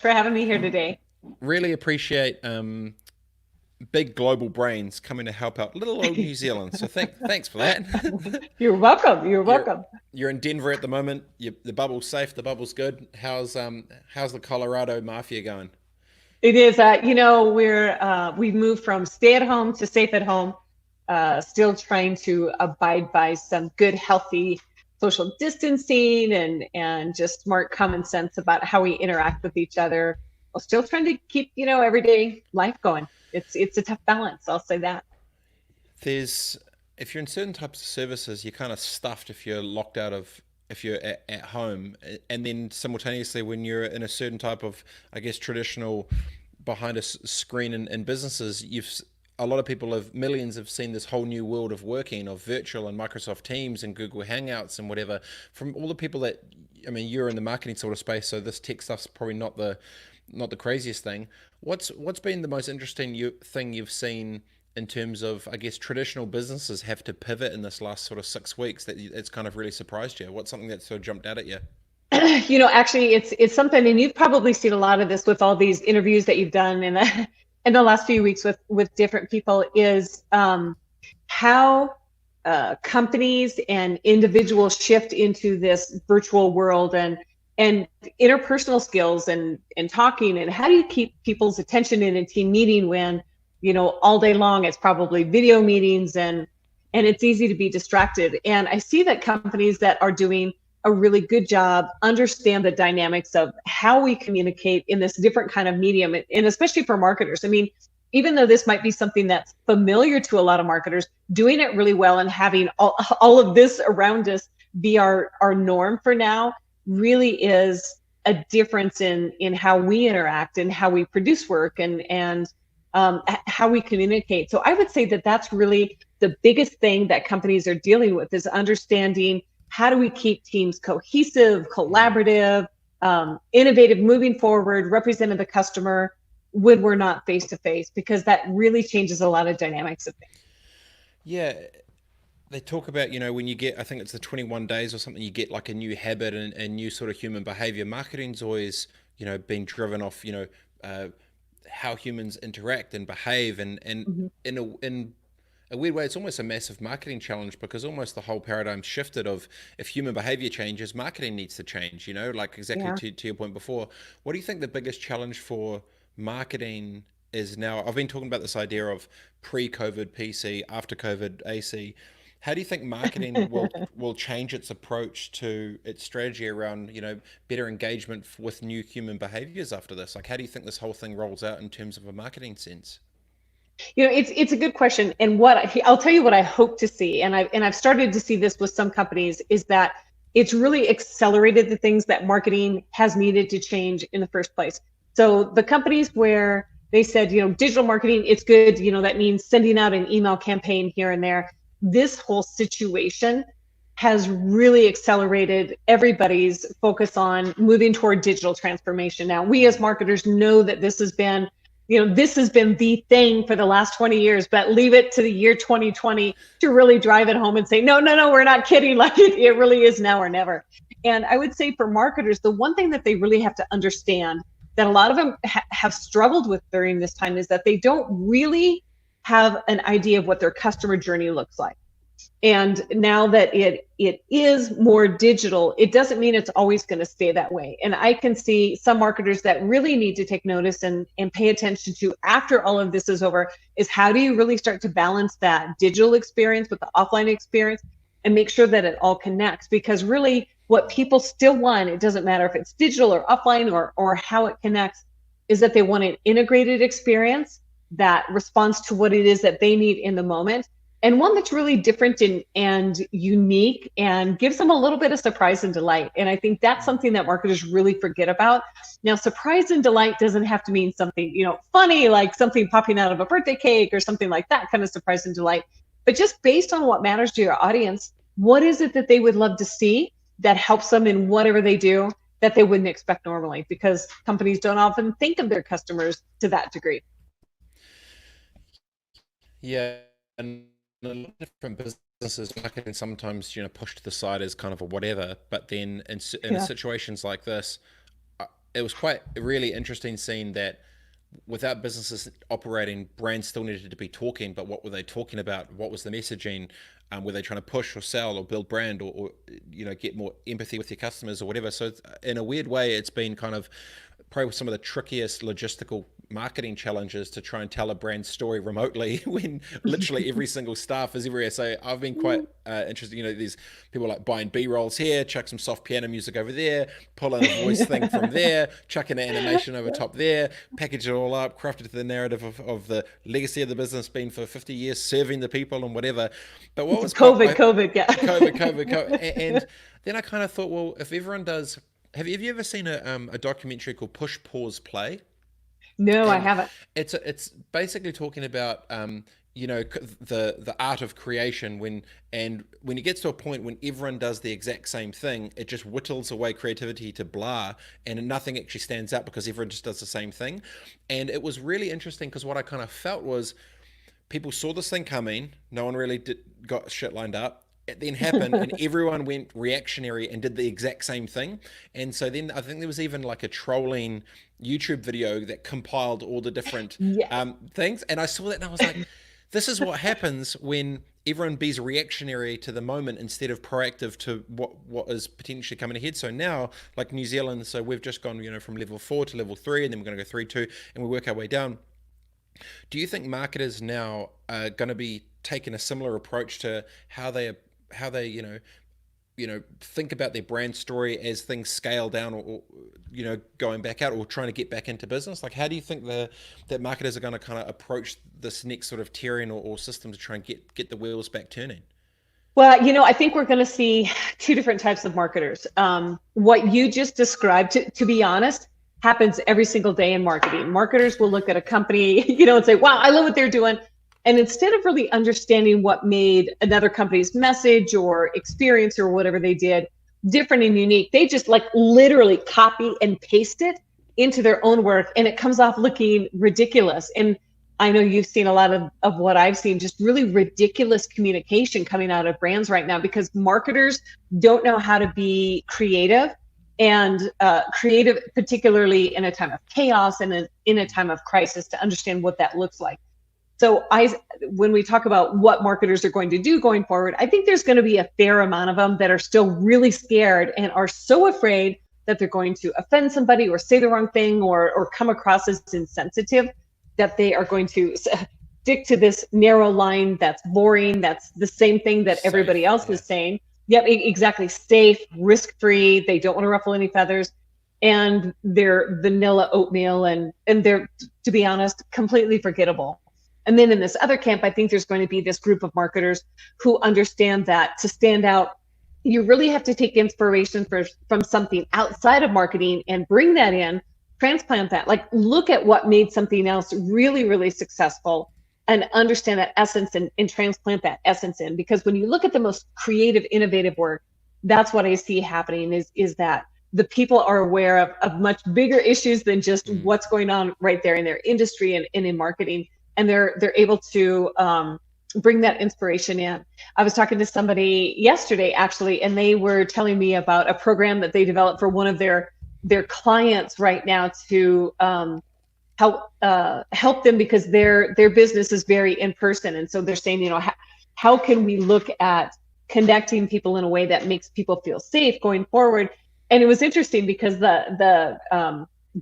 for having me here today. Really appreciate big global brains coming to help out little old New Zealand. So thanks for that. You're welcome. You're you're welcome. you're in Denver at the moment. The bubble's safe. The bubble's good. How's the Colorado mafia going? It is, we've moved from stay at home to safe at home, still trying to abide by some good, healthy social distancing and just smart common sense about how we interact with each other, while still trying to keep, everyday life going. It's a tough balance, I'll say that. There's If you're in certain types of services, you're kind of stuffed if you're locked out of if you're at home, and then simultaneously when you're in a certain type of, I guess, traditional behind a screen in businesses, a lot of people have millions have seen this whole new world of working of virtual and Microsoft Teams and Google Hangouts and whatever. From all the people that, I mean, you're in the marketing sort of space, so this tech stuff's probably not the craziest thing. What's been the most interesting thing you've seen in terms of, I guess, traditional businesses have to pivot in this last sort of 6 weeks that it's kind of really surprised you? What's something that sort of jumped out at you? Actually, it's something, and you've probably seen a lot of this with all these interviews that you've done in the in the last few weeks with different people, is how companies and individuals shift into this virtual world, and interpersonal skills and talking, and how do you keep people's attention in a team meeting when all day long it's probably video meetings, and it's easy to be distracted. And I see that companies that are doing a really good job understand the dynamics of how we communicate in this different kind of medium, and especially for marketers. I mean, even though this might be something that's familiar to a lot of marketers, doing it really well and having all of this around us be our norm for now really is a difference in how we interact and how we produce work, and how we communicate. So I would say that that's really the biggest thing that companies are dealing with, is understanding how do we keep teams cohesive, collaborative, innovative, moving forward, representing the customer when we're not face to face, because that really changes a lot of dynamics of things. Yeah, they talk about, when you get, I think it's the 21 days or something, you get like a new habit and new sort of human behavior. Marketing's always, been driven off, how humans interact and behave, and Mhm. in a weird way, it's almost a massive marketing challenge, because almost the whole paradigm shifted of, if human behavior changes, marketing needs to change, like exactly Yeah. to your point before. What do you think the biggest challenge for marketing is now? I've been talking about this idea of pre-COVID PC, after COVID AC. How do you think marketing will change its approach to its strategy around, better engagement with new human behaviors after this? Like, how do you think this whole thing rolls out in terms of a marketing sense? It's a good question, and I'll tell you what I hope to see, and I've started to see this with some companies, is that it's really accelerated the things that marketing has needed to change in the first place. So the companies where they said, digital marketing, it's good, that means sending out an email campaign here and there. This whole situation has really accelerated everybody's focus on moving toward digital transformation. Now, we as marketers know that this has been the thing for the last 20 years, but leave it to the year 2020 to really drive it home and say, no, no, no, we're not kidding. Like it really is now or never. And I would say for marketers, the one thing that they really have to understand, that a lot of them have struggled with during this time, is that they don't really have an idea of what their customer journey looks like. And now that it is more digital, it doesn't mean it's always going to stay that way. And I can see some marketers that really need to take notice and pay attention to, after all of this is over, is how do you really start to balance that digital experience with the offline experience, and make sure that it all connects. Because really what people still want, it doesn't matter if it's digital or offline or how it connects, is that they want an integrated experience that responds to what it is that they need in the moment, and one that's really different and unique, and gives them a little bit of surprise and delight. And I think that's something that marketers really forget about. Now, surprise and delight doesn't have to mean something, funny, like something popping out of a birthday cake or something like that kind of surprise and delight. But just based on what matters to your audience, what is it that they would love to see that helps them in whatever they do that they wouldn't expect normally? Because companies don't often think of their customers to that degree. Yeah, and a lot of different businesses, marketing sometimes, pushed to the side as kind of a whatever. But then in Yeah. situations like this, it was quite really interesting seeing that without businesses operating, brands still needed to be talking, but what were they talking about? What was the messaging? Were they trying to push or sell or build brand, or get more empathy with your customers or whatever? So in a weird way, it's been kind of probably some of the trickiest logistical marketing challenges to try and tell a brand story remotely when literally every single staff is everywhere. So I've been quite interested. These people like buying B-rolls here, chuck some soft piano music over there, pull in a voice thing from there, chuck in an animation over top there, package it all up, craft it to the narrative of the legacy of the business being for 50 years, serving the people and whatever. But what was quite COVID, yeah. COVID, and then I kind of thought, well, if everyone does, have you ever seen a documentary called Push Pause Play? No, I And haven't. it's basically talking about the art of creation when it gets to a point when everyone does the exact same thing, it just whittles away creativity to blah, and nothing actually stands out because everyone just does the same thing. And it was really interesting because what I kind of felt was people saw this thing coming. No one really got shit lined up. It then happened, and everyone went reactionary and did the exact same thing. And so then I think there was even like a trolling YouTube video that compiled all the different Yes. things. And I saw that and I was like, this is what happens when everyone be's reactionary to the moment instead of proactive to what is potentially coming ahead. So now, like New Zealand, so we've just gone, from level 4 to level 3, and then we're going to go 3, 2, and we work our way down. Do you think marketers now are going to be taking a similar approach to how they think about their brand story as things scale down, or going back out or trying to get back into business? Like, how do you think that marketers are going to kind of approach this next sort of tiering or system to try and get the wheels back turning? Well, I think we're going to see two different types of marketers. What you just described, to be honest, happens every single day in marketing. Marketers will look at a company, and say, wow, I love what they're doing. And instead of really understanding what made another company's message or experience or whatever they did different and unique, they just like literally copy and paste it into their own work, and it comes off looking ridiculous. And I know you've seen a lot of what I've seen, just really ridiculous communication coming out of brands right now because marketers don't know how to be creative, and creative, particularly in a time of chaos and in a time of crisis, to understand what that looks like. So when we talk about what marketers are going to do going forward, I think there's going to be a fair amount of them that are still really scared and are so afraid that they're going to offend somebody or say the wrong thing or come across as insensitive, that they are going to stick to this narrow line that's boring, that's the same thing that everybody Safe, else yeah. is saying. Yep, exactly. Safe, risk-free. They don't want to ruffle any feathers. And they're vanilla oatmeal, and they're, to be honest, completely forgettable. And then in this other camp, I think there's going to be this group of marketers who understand that to stand out, you really have to take inspiration from something outside of marketing and bring that in, transplant that, like look at what made something else really, really successful and understand that essence, and transplant that essence in. Because when you look at the most creative, innovative work, that's what I see happening is that the people are aware of much bigger issues than just Mm. what's going on right there in their industry and in marketing, and they're able to bring that inspiration in. I was talking to somebody yesterday actually, and they were telling me about a program that they developed for one of their clients right now to help them because their business is very in person, and so they're saying, how can we look at connecting people in a way that makes people feel safe going forward? And it was interesting because the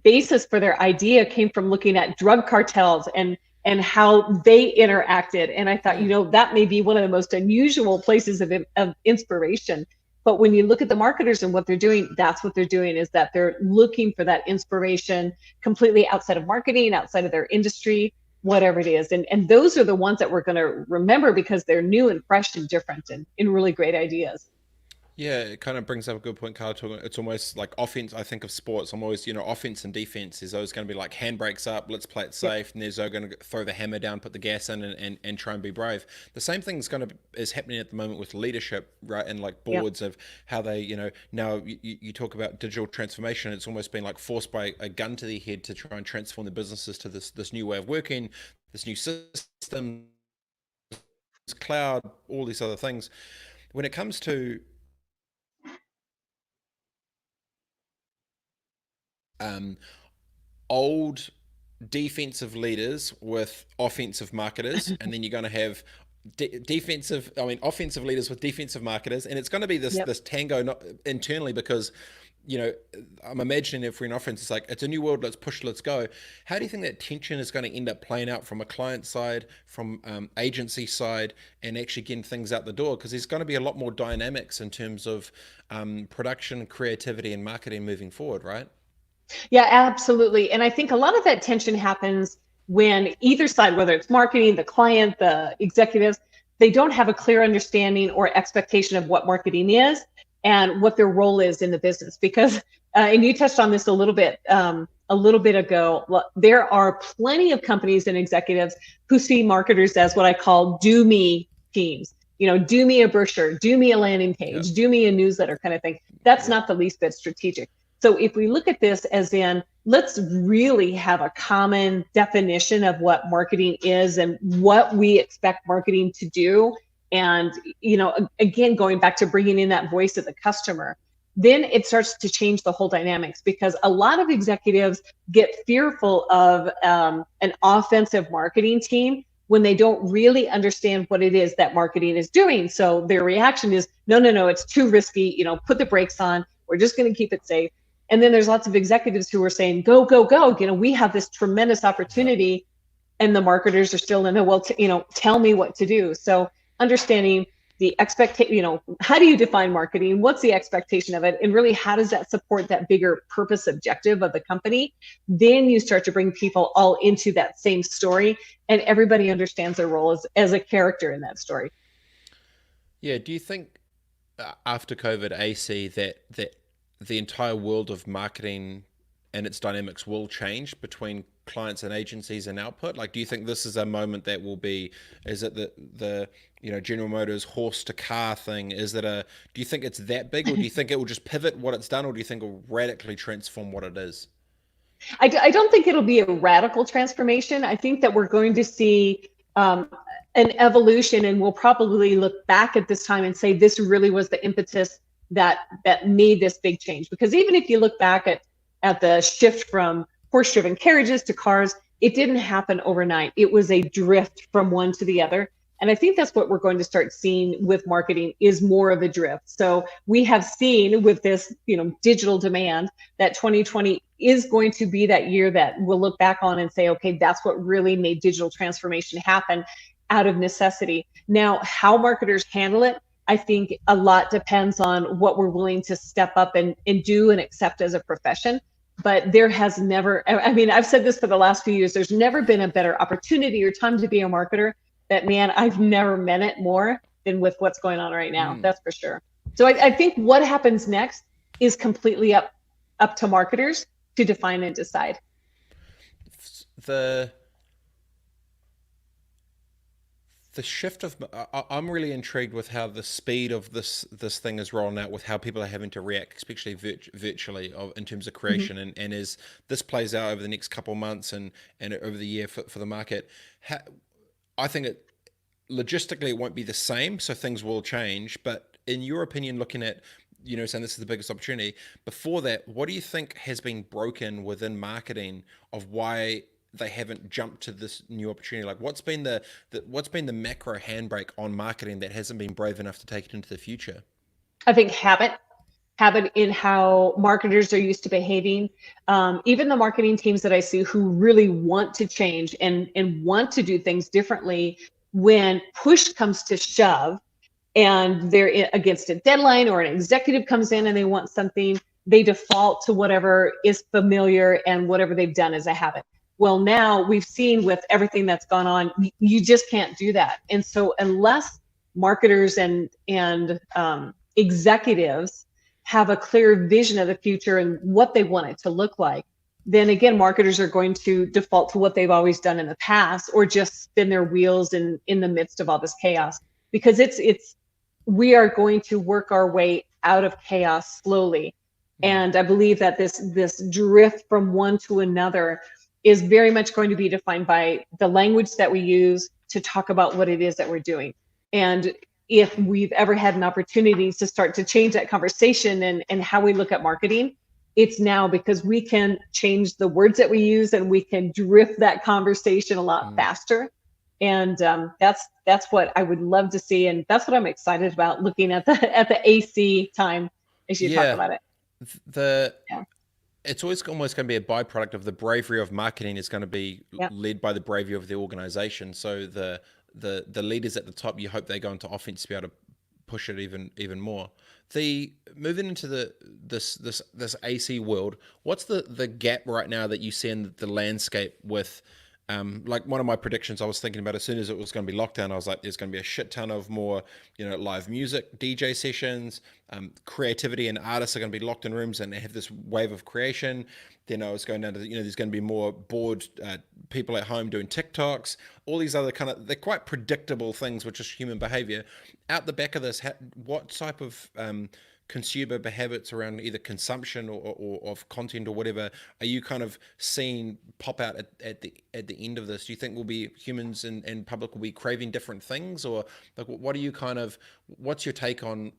basis for their idea came from looking at drug cartels and how they interacted. And I thought, Mm. that may be one of the most unusual places of inspiration. But when you look at the marketers and what they're doing, that's what they're doing, is that they're looking for that inspiration completely outside of marketing, outside of their industry, whatever it is. And those are the ones that we're going to remember because they're new and fresh and different and really great ideas. Yeah, it kind of brings up a good point, Carl. It's almost like offense. I think of sports. I'm always, offense and defense. There's always going to be like handbrakes up, let's play it Yep. safe, and there's going to throw the hammer down, put the gas in, and try and be brave. The same thing is happening at the moment with leadership, right? And like Yep. boards of how they, now you talk about digital transformation. It's almost been like forced by a gun to their head to try and transform the businesses to this new way of working, this new system, cloud, all these other things. When it comes to um, old defensive leaders with offensive marketers, and then you're going to have offensive leaders with defensive marketers, and it's going to be this Yep. this tango not internally, because I'm imagining if we're in offense, it's like it's a new world, let's push, let's go. How do you think that tension is going to end up playing out from a client side, from agency side, and actually getting things out the door? Because there's going to be a lot more dynamics in terms of production, creativity, and marketing moving forward, right? Yeah, absolutely. And I think a lot of that tension happens when either side, whether it's marketing, the client, the executives, they don't have a clear understanding or expectation of what marketing is and what their role is in the business. Because, and you touched on this a little bit ago. There are plenty of companies and executives who see marketers as what I call do me teams. Do me a brochure, do me a landing Yeah. page, do me a newsletter kind of thing. That's Yeah. not the least bit strategic. So if we look at this as in, let's really have a common definition of what marketing is and what we expect marketing to do. And, again, going back to bringing in that voice of the customer, then it starts to change the whole dynamics, because a lot of executives get fearful of an offensive marketing team when they don't really understand what it is that marketing is doing. So their reaction is, no, no, no, it's too risky. Put the brakes on. We're just going to keep it safe. And then there's lots of executives who are saying, go, go, go. We have this tremendous Yeah. opportunity. And the marketers are still in the, well, tell me what to do. So understanding the expectation, how do you define marketing? What's the expectation of it? And really, how does that support that bigger purpose objective of the company? Then you start to bring people all into that same story, and everybody understands their role as a character in that story. Yeah. Do you think after COVID AC that the entire world of marketing and its dynamics will change between clients and agencies and output? Like, do you think this is a moment that will be? Is it the General Motors horse to car thing? Is it a? Do you think it's that big, or do you think it will just pivot what it's done, or do you think it will radically transform what it is? I don't think it'll be a radical transformation. I think that we're going to see an evolution, and we'll probably look back at this time and say this really was the impetus that made this big change. Because even if you look back at the shift from horse-driven carriages to cars, it didn't happen overnight. It was a drift from one to the other. And I think that's what we're going to start seeing with marketing, is more of a drift. So we have seen with this, digital demand, that 2020 is going to be that year that we'll look back on and say, okay, that's what really made digital transformation happen out of necessity. Now, how marketers handle it, I think a lot depends on what we're willing to step up and do and accept as a profession. But there has never, I've said this for the last few years, there's never been a better opportunity or time to be a marketer. That, man, I've never meant it more than with what's going on right now. Mm. That's for sure. So I think what happens next is completely up to marketers to define and decide. The the shift of I'm really intrigued with how the speed of this thing is rolling out, with how people are having to react, especially virtually, in terms of Mhm. creation, and as this plays out over the next couple of months and over the year for the market. I think logistically it won't be the same, so things will change. But in your opinion, looking at saying this is the biggest opportunity, before that, what do you think has been broken within marketing of why they haven't jumped to this new opportunity? Like, what's been the macro handbrake on marketing that hasn't been brave enough to take it into the future? I think habit in how marketers are used to behaving. Even the marketing teams that I see who really want to change and want to do things differently, when push comes to shove and they're against a deadline, or an executive comes in and they want something, they default to whatever is familiar and whatever they've done as a habit. Well, now we've seen with everything that's gone on, you just can't do that. And so unless marketers and executives have a clear vision of the future and what they want it to look like, then again, marketers are going to default to what they've always done in the past, or just spin their wheels in the midst of all this chaos. Because we are going to work our way out of chaos slowly. And I believe that this drift from one to another is very much going to be defined by the language that we use to talk about what it is that we're doing. And if we've ever had an opportunity to start to change that conversation and how we look at marketing, it's now because we can change the words that we use and we can drift that conversation a lot faster. And that's what I would love to see, and that's what I'm excited about looking at the AC time as you talk Yeah. about it. The Yeah, it's always almost going to be a byproduct of the bravery of marketing is going to be yeah. led by the bravery of the organization. So the leaders at the top, you hope they go into offense to be able to push it even more. The moving into this AC world, what's the gap right now that you see in the landscape with like one of my predictions I was thinking about as soon as it was going to be lockdown, I was like, there's going to be a shit ton of more, live music, DJ sessions, creativity, and artists are going to be locked in rooms and have this wave of creation. Then I was going down to, there's going to be more bored people at home doing TikToks, all these other they're quite predictable things, which is human behavior. Out the back of this, what type of consumer habits around either consumption or of content or whatever are you kind of seeing pop out at the end of this? Do you think will be humans and public will be craving different things, or like what are you what's your take on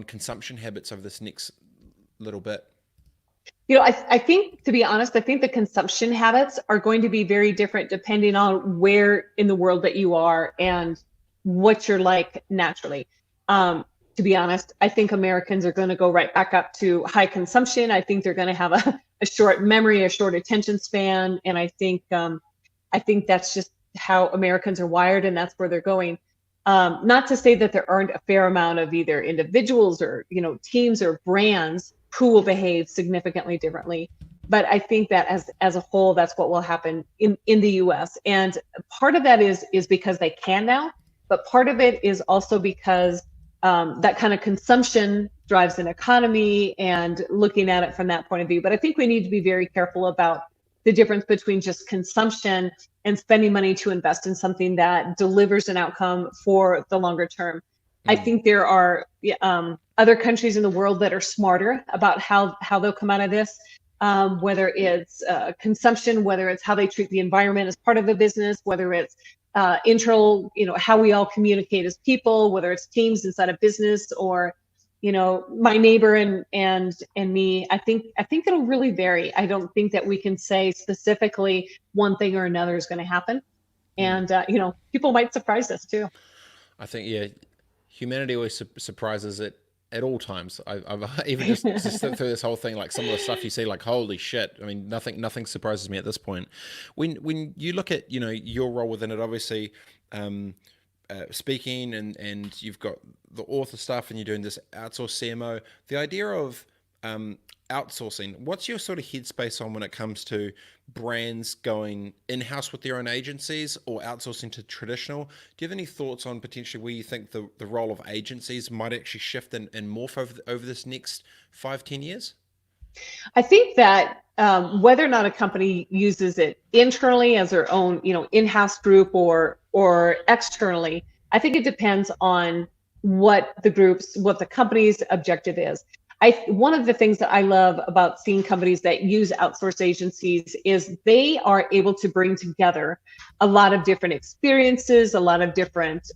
consumption habits over this next little bit? I think, to be honest, I think the consumption habits are going to be very different depending on where in the world that you are and what you're like naturally. To be honest, I think Americans are going to go right back up to high consumption. I think they're going to have a short memory, a short attention span, and I think that's just how Americans are wired, and that's where they're going. Not to say that there aren't a fair amount of either individuals or teams or brands who will behave significantly differently, but I think that as a whole, that's what will happen in the U.S. And part of that is because they can now, but part of it is also because that kind of consumption drives an economy and looking at it from that point of view. But I think we need to be very careful about the difference between just consumption and spending money to invest in something that delivers an outcome for the longer term. I think there are other countries in the world that are smarter about how they'll come out of this, whether it's consumption, whether it's how they treat the environment as part of the business, whether it's internal, how we all communicate as people, whether it's teams inside a business or my neighbor and me. I think it'll really vary. I don't think that we can say specifically one thing or another is going to happen, and people might surprise us too. I think, yeah, humanity always surprises it at all times. I've even just through this whole thing, like some of the stuff you see, like holy shit. I mean, nothing surprises me at this point. When you look at your role within it, obviously, speaking and you've got the author stuff and you're doing this outsource CMO. The idea of outsourcing, what's your sort of headspace on when it comes to brands going in-house with their own agencies or outsourcing to traditional? Do you have any thoughts on potentially where you think the role of agencies might actually shift and morph over this next 5-10 years? I think that whether or not a company uses it internally as their own, in-house group or externally, I think it depends on what the company's objective is. One of the things that I love about seeing companies that use outsource agencies is they are able to bring together a lot of different experiences, a lot of different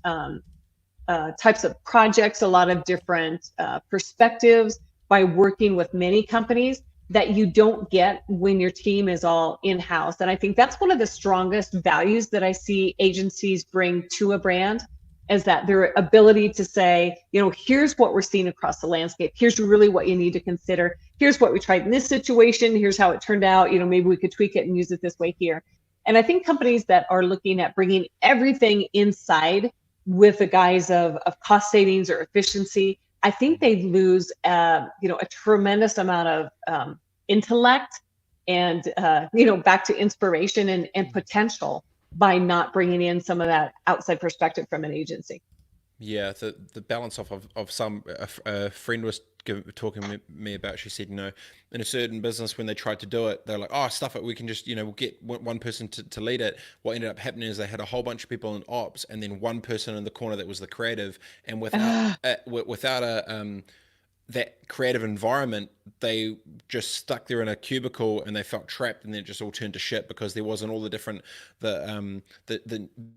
types of projects, a lot of different perspectives by working with many companies that you don't get when your team is all in-house. And I think that's one of the strongest values that I see agencies bring to a brand, is that their ability to say, here's what we're seeing across the landscape. Here's really what you need to consider. Here's what we tried in this situation. Here's how it turned out. Maybe we could tweak it and use it this way here. And I think companies that are looking at bringing everything inside with the guise of cost savings or efficiency, I think they lose, a tremendous amount of intellect and, back to inspiration and potential by not bringing in some of that outside perspective from an agency. Yeah, the balance of some a friend was talking to me about. She said, in a certain business when they tried to do it, they're like, oh, stuff it. We can just we'll get one person to lead it. What ended up happening is they had a whole bunch of people in ops, and then one person in the corner that was the creative. And without that creative environment, they just stuck there in a cubicle and they felt trapped, and then it just all turned to shit because there wasn't all the different the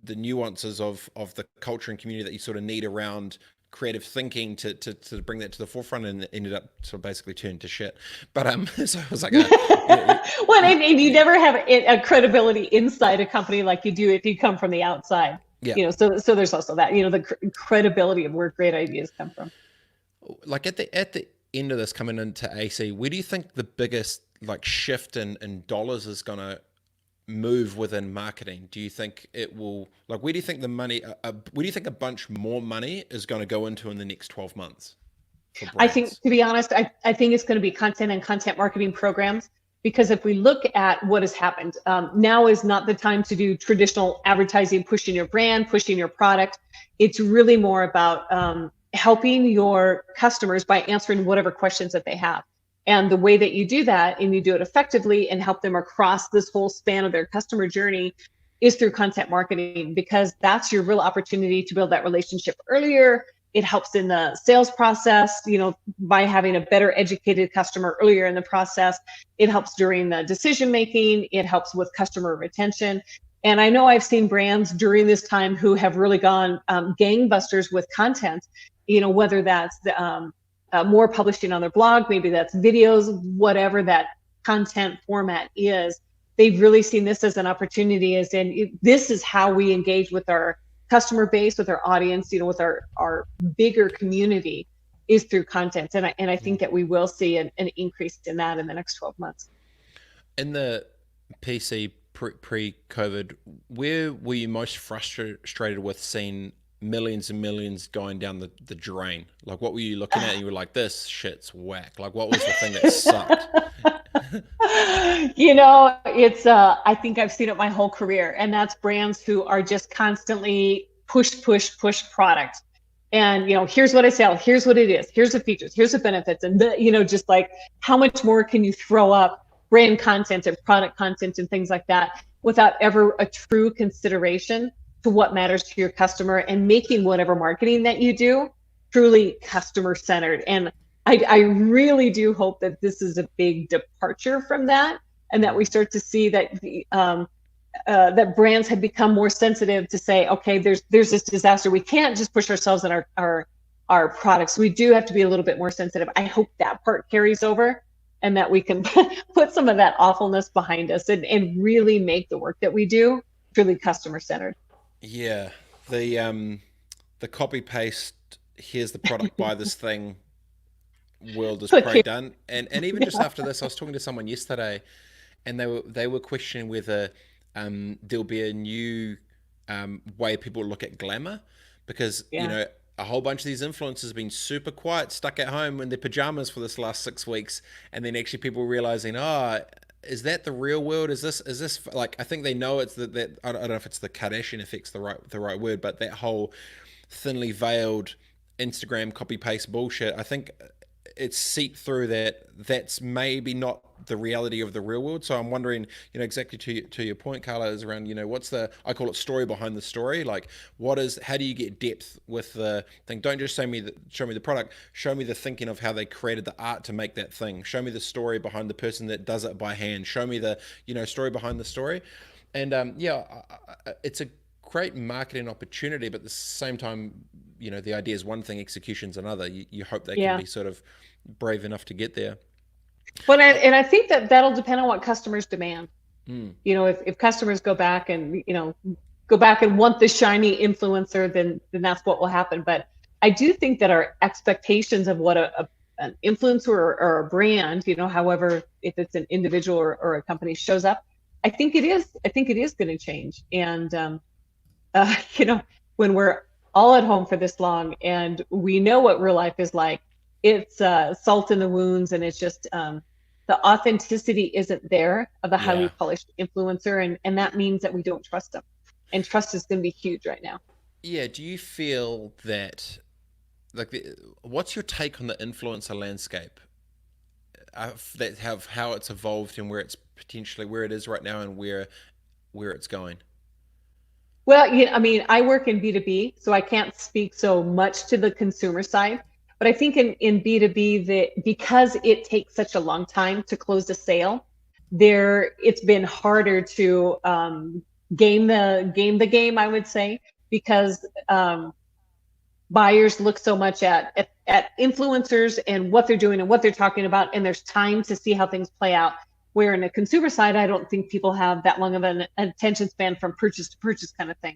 nuances of the culture and community that you sort of need around creative thinking to bring that to the forefront, and it ended up sort of basically turned to shit. But so it was like Well, and you never have a credibility inside a company like you do if you come from the outside. yeah. So there's also that, the credibility of where great ideas come from. Like at the end of this coming into AC, where do you think the biggest like shift in dollars is going to move within marketing? Do you think it will, like, where do you think the money, where do you think a bunch more money is going to go into in the next 12 months for I think, brands? to be honest, I think it's going to be content and content marketing programs, because if we look at what has happened, now is not the time to do traditional advertising, pushing your brand, pushing your product. It's really more about helping your customers by answering whatever questions that they have. And the way that you do that, and you do it effectively and help them across this whole span of their customer journey, is through content marketing, because that's your real opportunity to build that relationship earlier. It helps in the sales process, by having a better educated customer earlier in the process. It helps during the decision making. It helps with customer retention. And I know I've seen brands during this time who have really gone gangbusters with content, whether that's more publishing on their blog, maybe that's videos, whatever that content format is. They've really seen this as an opportunity, this is how we engage with our customer base, with our audience, with our bigger community, is through content. And I think that we will see an increase in that in the next 12 months. In the PC pre-COVID, where were you most frustrated with seeing millions and millions going down the drain? Like, what were you looking at and you were like, this shit's whack? Like, what was the thing that sucked? It's I think I've seen it my whole career, and that's brands who are just constantly push product. And here's what I sell, here's what it is, here's the features, here's the benefits, and just like, how much more can you throw up brand content and product content and things like that without ever a true consideration to what matters to your customer, and making whatever marketing that you do truly customer centered. And I really do hope that this is a big departure from that, and that we start to see that that brands have become more sensitive to say, okay, there's this disaster. We can't just push ourselves in our products. We do have to be a little bit more sensitive. I hope that part carries over, and that we can put some of that awfulness behind us, and really make the work that we do truly customer centered. Yeah, the copy paste. Here's the product. Buy this thing. World is probably done. And even just after this, I was talking to someone yesterday, and they were questioning whether there'll be a new way people look at glamour, because a whole bunch of these influencers have been super quiet, stuck at home in their pajamas for this last 6 weeks, and then actually people realizing, is that the real world? Is this like, I think they know it's that I don't know if it's the Kardashian effect's the right word, but that whole thinly veiled Instagram copy paste bullshit, I think it's seeped through that's maybe not the reality of the real world. So I'm wondering, exactly to your point, Carla, is around, what's I call it story behind the story. Like, how do you get depth with the thing? Don't just show me the product, show me the thinking of how they created the art to make that thing. Show me the story behind the person that does it by hand. Show me the, story behind the story. And it's a great marketing opportunity, but at the same time, the idea is one thing, execution's another. You hope they can be sort of brave enough to get there. But I think that'll depend on what customers demand. If customers go back and want the shiny influencer, then that's what will happen. But I do think that our expectations of what an influencer or a brand, however, if it's an individual or a company shows up, I think it is going to change. And when we're all at home for this long, and we know what real life is like, it's salt in the wounds, and it's just the authenticity isn't there of the highly polished influencer, and that means that we don't trust them, and trust is going to be huge right now. Yeah. Do you feel that, like, what's your take on the influencer landscape? How it's evolved, and where it is right now, and where it's going. Well, I work in B2B, so I can't speak so much to the consumer side. But I think in B2B, that because it takes such a long time to close a sale, it's been harder to game the game, I would say, because buyers look so much at influencers and what they're doing and what they're talking about, and there's time to see how things play out. Where in a consumer side, I don't think people have that long of an attention span from purchase to purchase kind of thing.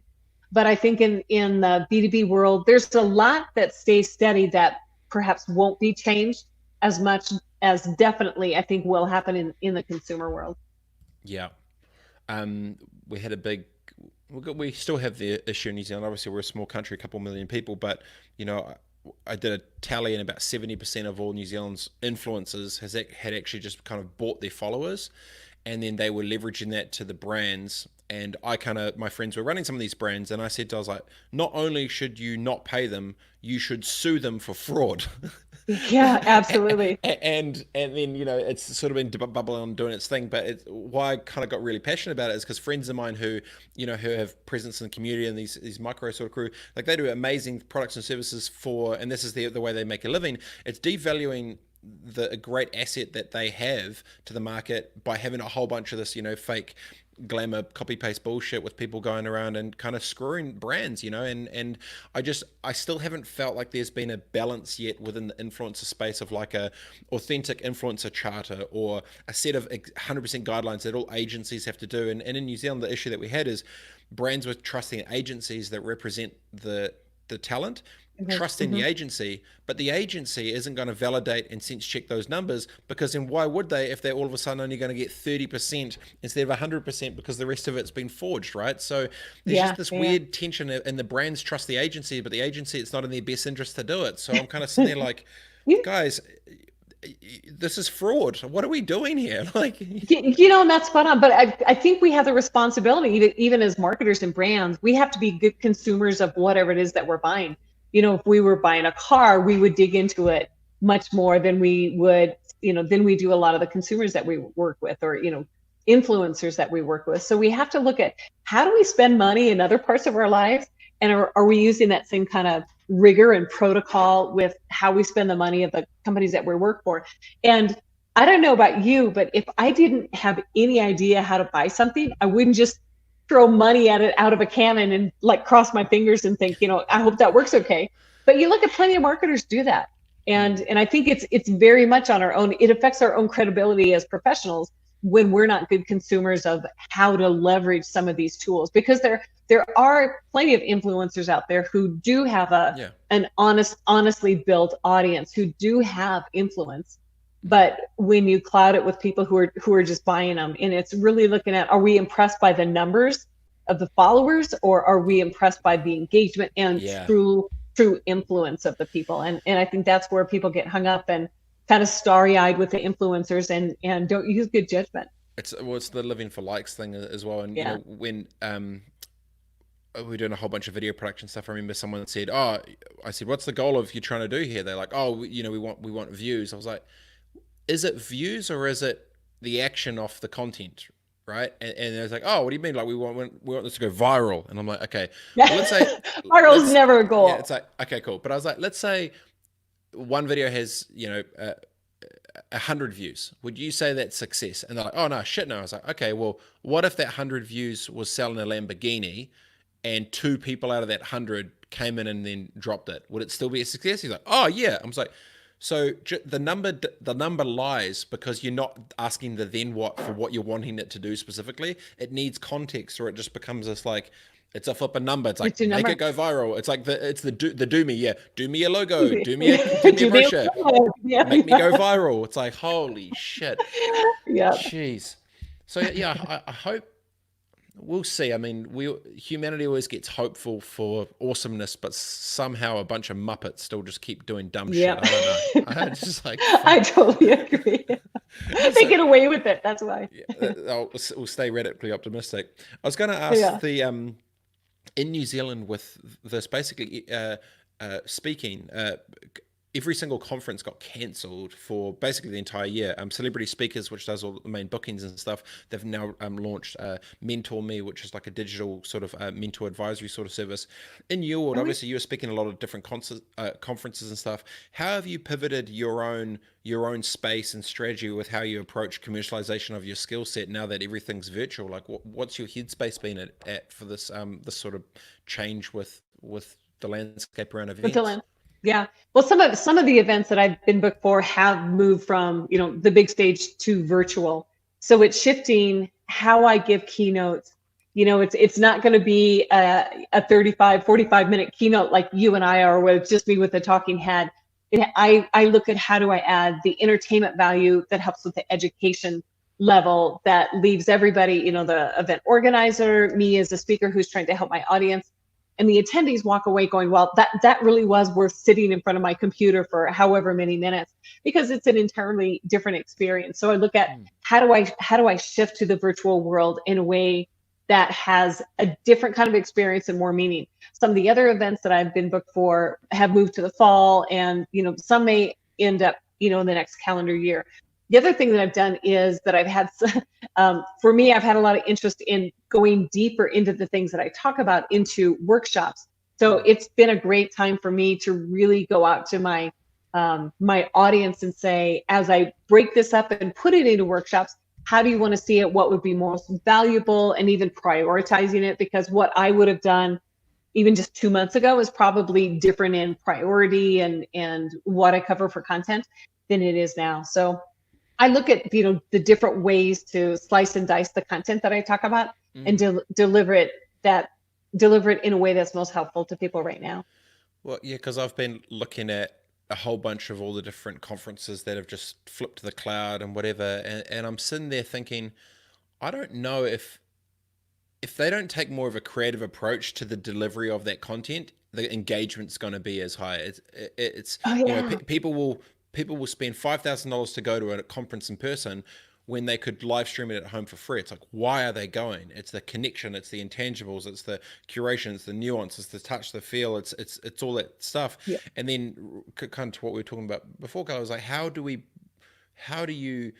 But I think in the B2B world, there's a lot that stays steady that perhaps won't be changed as much as definitely I think will happen in the consumer world. Yeah. We had a big, we still have the issue in New Zealand. Obviously, we're a small country, a couple million people, but you know, I did a tally, and about 70% of all New Zealand's influencers had actually just kind of bought their followers, and then they were leveraging that to the brands. And my friends were running some of these brands, and I said, I was like, not only should you not pay them, you should sue them for fraud. Yeah, absolutely. And then it's sort of been bubbling on doing its thing. But why I kind of got really passionate about it is because friends of mine who who have presence in the community and these micro sort of crew, like they do amazing products and services for, and this is the way they make a living. It's devaluing a great asset that they have to the market by having a whole bunch of this fake glamour copy paste bullshit with people going around and kind of screwing brands, and I still haven't felt like there's been a balance yet within the influencer space of like a authentic influencer charter or a set of 100% guidelines that all agencies have to do. And in New Zealand, the issue that we had is brands were trusting agencies that represent the talent, trusting the agency, but the agency isn't going to validate and sense check those numbers, because then why would they if they're all of a sudden only going to get 30% instead of 100% because the rest of it's been forged, right? So there's just this weird tension, and the brands trust the agency, but the agency, it's not in their best interest to do it. So I'm kind of sitting there like, guys, this is fraud. What are we doing here? Like, and that's spot on. But I think we have the responsibility, even as marketers and brands, we have to be good consumers of whatever it is that we're buying. If we were buying a car, we would dig into it much more than we would, than we do a lot of the consumers that we work with, or, influencers that we work with. So we have to look at, how do we spend money in other parts of our lives? And are we using that same kind of rigor and protocol with how we spend the money of the companies that we work for? And I don't know about you, but if I didn't have any idea how to buy something, I wouldn't just throw money at it out of a cannon and like cross my fingers and think, I hope that works okay. But you look at plenty of marketers do that. And I think it's very much on our own. It affects our own credibility as professionals when we're not good consumers of how to leverage some of these tools, because there are plenty of influencers out there who do have an honestly built audience, who do have influence. But when you cloud it with people who are just buying them, and it's really looking at, are we impressed by the numbers of the followers, or are we impressed by the engagement and true influence of the people? And I think that's where people get hung up and kind of starry-eyed with the influencers and don't use good judgment. It's the living for likes thing as well. And when we're doing a whole bunch of video production stuff, I remember someone said, I said, what's the goal of you trying to do here? They're like, we want views. I was like, is it views or is it the action off the content, right? And it's like, what do you mean? Like we want this to go viral. And I'm like, okay, well, let's say viral is never a goal. Yeah, it's like, okay, cool. But I was like, let's say one video has 100 views. Would you say that's success? And they're like, oh no, shit no. I was like, okay, well, what if that 100 views was selling a Lamborghini, and 2 people out of that 100 came in and then dropped it? Would it still be a success? He's like, oh yeah. I was like, so the number lies because you're not asking the then what for what you're wanting it to do specifically. It needs context, or it just becomes this like, it's a flipping number. It's like, make it go viral. It's like the do me, yeah. Do me a logo. Do me a brochure. Yeah. Make me go viral. It's like, holy shit. Yeah. Jeez. So yeah, I hope, we'll see. I mean, humanity always gets hopeful for awesomeness, but somehow a bunch of Muppets still just keep doing dumb shit. I don't know. It's just like, I totally agree. They get away with it. That's why. We'll stay radically optimistic. I was going to ask in New Zealand with this, basically speaking, every single conference got cancelled for basically the entire year. Celebrity Speakers, which does all the main bookings and stuff, they've now launched Mentor Me, which is like a digital sort of mentor advisory sort of service. In your world, obviously you were speaking a lot of different conferences and stuff. How have you pivoted your own space and strategy with how you approach commercialization of your skill set now that everything's virtual? Like what's your headspace been at for this this sort of change with the landscape around With the events? lens. Yeah. Well, some of the events that I've been booked for have moved from, the big stage to virtual. So it's shifting how I give keynotes. It's not going to be a 35, 45-minute keynote like you and I are, where it's just me with a talking head. I look at how do I add the entertainment value that helps with the education level that leaves everybody, the event organizer, me as a speaker who's trying to help my audience, and the attendees walk away going, well, that really was worth sitting in front of my computer for however many minutes, because it's an entirely different experience. So I look at how do I shift to the virtual world in a way that has a different kind of experience and more meaning. Some of the other events that I've been booked for have moved to the fall, and some may end up in the next calendar year. The other thing that I've done is that I've had, for me, I've had a lot of interest in going deeper into the things that I talk about into workshops. So it's been a great time for me to really go out to my audience and say, as I break this up and put it into workshops, how do you want to see it? What would be most valuable, and even prioritizing it? Because what I would have done even just 2 months ago is probably different in priority and what I cover for content than it is now. So I look at the different ways to slice and dice the content that I talk about and deliver it in a way that's most helpful to people right now. Well, yeah, because I've been looking at a whole bunch of all the different conferences that have just flipped to the cloud and whatever, and I'm sitting there thinking, I don't know if they don't take more of a creative approach to the delivery of that content, the engagement's going to be as high. It's Oh yeah. people will spend $5,000 to go to a conference in person when they could live stream it at home for free. It's like, why are they going? It's the connection, it's the intangibles, it's the curation, it's the nuance, it's the touch, the feel, it's all that stuff. Yeah. And then kind of to what we were talking about before, Carla, was like, how do you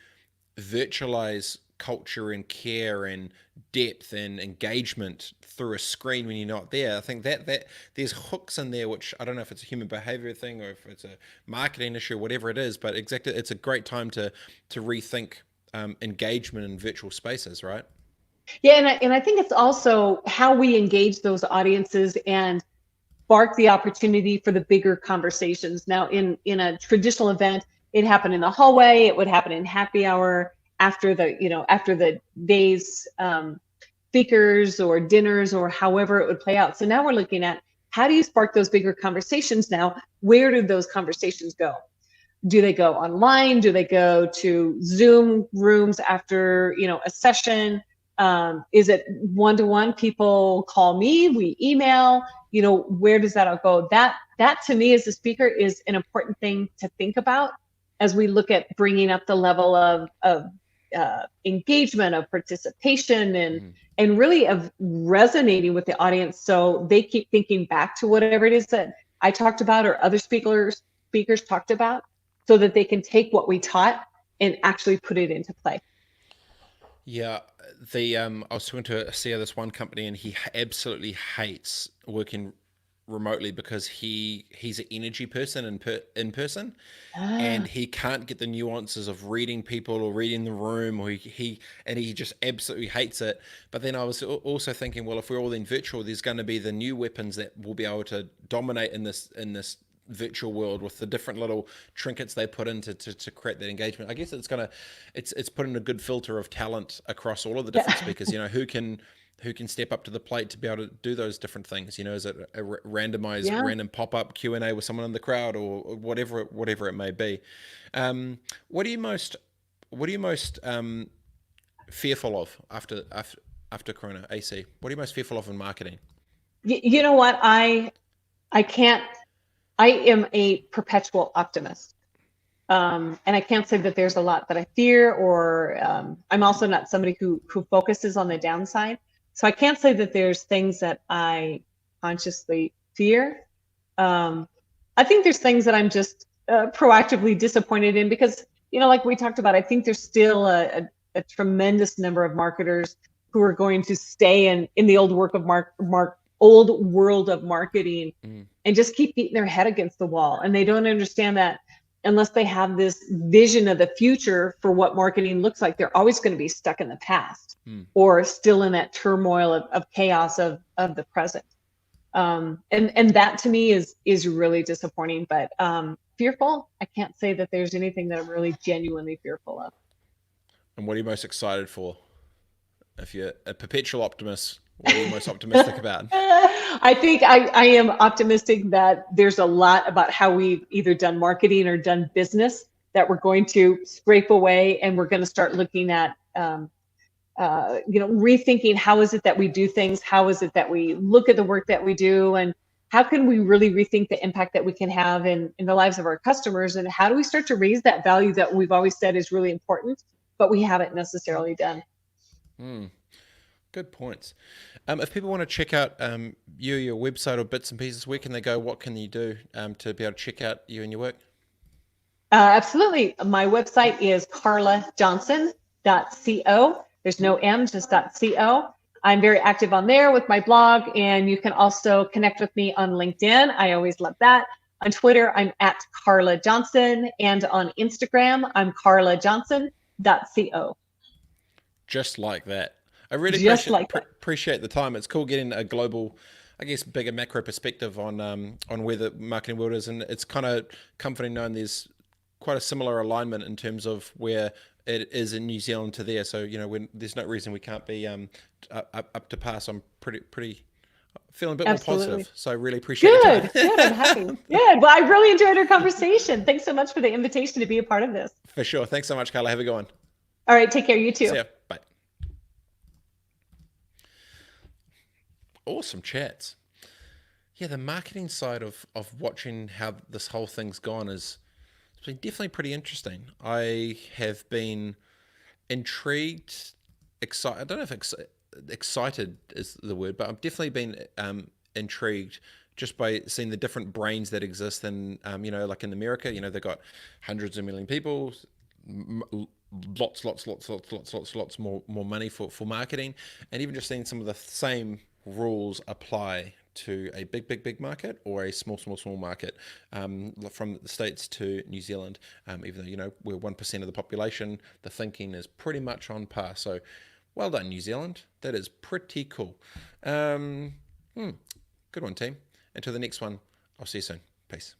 virtualize culture and care and depth and engagement through a screen when you're not there? I think that there's hooks in there, which I don't know if it's a human behavior thing or if it's a marketing issue, whatever it is, but exactly, it's a great time to rethink engagement in virtual spaces, right? Yeah, and I think it's also how we engage those audiences and spark the opportunity for the bigger conversations. Now, in a traditional event, it happened in the hallway. It would happen in happy hour after the day's speakers or dinners or however it would play out. So now we're looking at how do you spark those bigger conversations now? Where do those conversations go? Do they go online? Do they go to Zoom rooms after a session? Is it one-to-one? People call me, we email. Where does that all go? That to me as a speaker is an important thing to think about as we look at bringing up the level of engagement, of participation, and really of resonating with the audience, so they keep thinking back to whatever it is that I talked about or other speakers talked about, so that they can take what we taught and actually put it into play. Yeah, I was talking to a CEO of this one company, and he absolutely hates working remotely because he's an energy person in person, and he can't get the nuances of reading people or reading the room, or he just absolutely hates it. But then I was also thinking, well, if we're all in virtual, there's going to be the new weapons that will be able to dominate in this virtual world with the different little trinkets they put in to create that engagement. I guess it's putting a good filter of talent across all of the different speakers. Who can step up to the plate to be able to do those different things? Is it a randomized random pop-up Q&A with someone in the crowd, or whatever it may be? What are you most fearful of after Corona, AC? What are you most fearful of in marketing? You know what? I am a perpetual optimist. And I can't say that there's a lot that I fear, or I'm also not somebody who focuses on the downside. So I can't say that there's things that I consciously fear. I think there's things that I'm just proactively disappointed in, because, like we talked about, I think there's still a tremendous number of marketers who are going to stay in the old world of marketing and just keep beating their head against the wall. And they don't understand that unless they have this vision of the future for what marketing looks like, they're always going to be stuck in the past or still in that turmoil of chaos of the present. And that to me is really disappointing. But fearful, I can't say that there's anything that I'm really genuinely fearful of. And what are you most excited for? If you're a perpetual optimist, what are you most optimistic about? I think I am optimistic that there's a lot about how we've either done marketing or done business that we're going to scrape away, and we're going to start looking at rethinking how is it that we do things, how is it that we look at the work that we do, and how can we really rethink the impact that we can have in the lives of our customers, and how do we start to raise that value that we've always said is really important, but we haven't necessarily done. Good points. If people want to check out you, your website, or bits and pieces, where can they go? What can you do to be able to check out you and your work? Absolutely. My website is carlajohnson.co. There's no M, just .co. I'm very active on there with my blog, and you can also connect with me on LinkedIn. I always love that. On Twitter, I'm at Carla Johnson, and on Instagram, I'm carlajohnson.co. Just like that. I really Just like that. appreciate the time. It's cool getting a global, I guess, bigger macro perspective on where the marketing world is, and it's kind of comforting knowing there's quite a similar alignment in terms of where it is in New Zealand to there. So when there's no reason we can't be up to pass. I'm pretty feeling a bit more Absolutely. positive. So I really appreciate your Good, time. good. I'm happy. Good. Well, I really enjoyed our conversation. Thanks so much for the invitation to be a part of this. For sure. Thanks so much, Carla. Have a good one. All right, take care. You See too. ya. Bye. Awesome chats. Yeah, the marketing side of watching how this whole thing's gone is it's been definitely pretty interesting. I have been intrigued, excited. I don't know if excited is the word, but I've definitely been intrigued just by seeing the different brains that exist. And like in America, they've got hundreds of million people, lots more money for marketing, and even just seeing some of the same rules apply to a big market or a small market, from the States to New Zealand. Even though we're 1% of the population, the thinking is pretty much on par. So well done, New Zealand. That is pretty cool. Good one, team. Until the next one, I'll see you soon. Peace.